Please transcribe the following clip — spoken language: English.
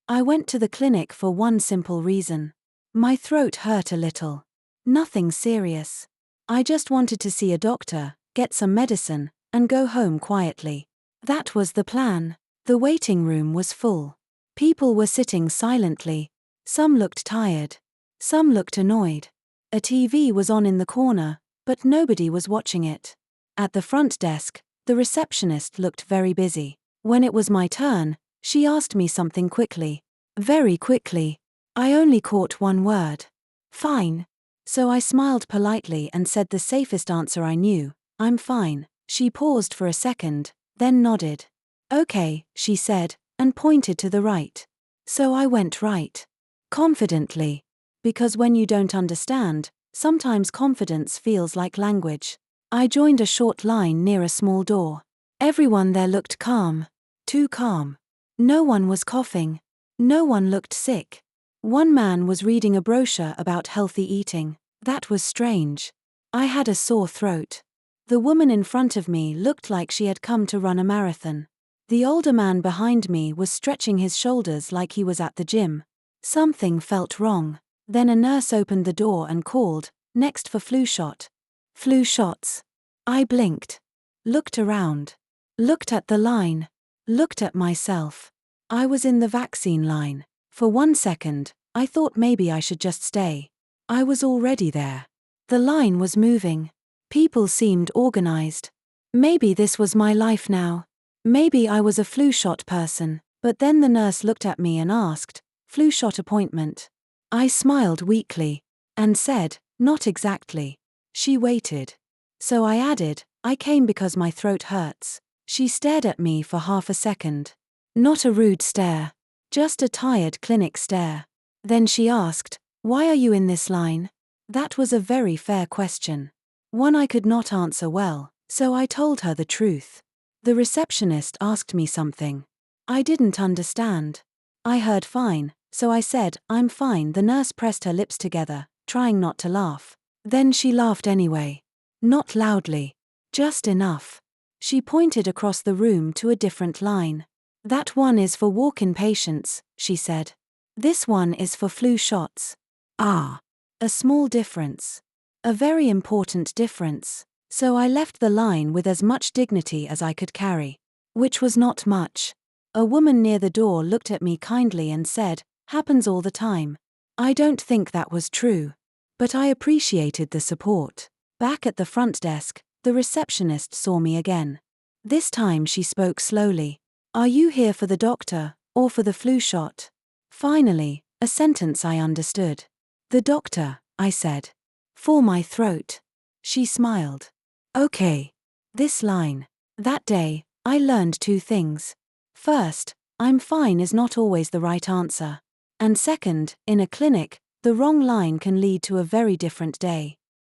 I went to the clinic for one simple reason. My throat hurt a little. Nothing serious. I just wanted to see a doctor, get some medicine, and go home quietly. That was the plan. The waiting room was full. People were sitting silently. Some looked tired. Some looked annoyed. A TV was on in the corner, but nobody was watching it. At the front desk, the receptionist looked very busy. When it was my turn, she asked me something quickly. Very quickly. I only caught one word. Fine. So I smiled politely and said the safest answer I knew, I'm fine. She paused for a second, then nodded. Okay, she said, and pointed to the right. So I went right. Confidently. Because when you don't understand, sometimes confidence feels like language. I joined a short line near a small door. Everyone there looked calm. Too calm. No one was coughing. No one looked sick. One man was reading a brochure about healthy eating. That was strange. I had a sore throat. The woman in front of me looked like she had come to run a marathon. The older man behind me was stretching his shoulders like he was at the gym. Something felt wrong. Then a nurse opened the door and called, next for flu shot. Flu shots. I blinked. Looked around. Looked at the line. Looked at myself. I was in the vaccine line. For 1 second, I thought maybe I should just stay. I was already there. The line was moving. People seemed organized. Maybe this was my life now. Maybe I was a flu shot person, but then the nurse looked at me and asked, flu shot appointment. I smiled weakly, and said, not exactly. She waited. So I added, I came because my throat hurts. She stared at me for half a second. Not a rude stare. Just a tired clinic stare. Then she asked, why are you in this line? That was a very fair question. One I could not answer well, so I told her the truth. The receptionist asked me something. I didn't understand. I heard fine, so I said, I'm fine. The nurse pressed her lips together, trying not to laugh. Then she laughed anyway. Not loudly. Just enough. She pointed across the room to a different line. That one is for walk-in patients, she said. This one is for flu shots. Ah. A small difference. A very important difference. So I left the line with as much dignity as I could carry. Which was not much. A woman near the door looked at me kindly and said, happens all the time. I don't think that was true. But I appreciated the support. Back at the front desk, the receptionist saw me again. This time she spoke slowly. Are you here for the doctor, or for the flu shot? Finally, a sentence I understood. The doctor, I said. For my throat. She smiled. Okay. This line. That day, I learned 2 things. First, I'm fine is not always the right answer. And second, in a clinic, the wrong line can lead to a very different day.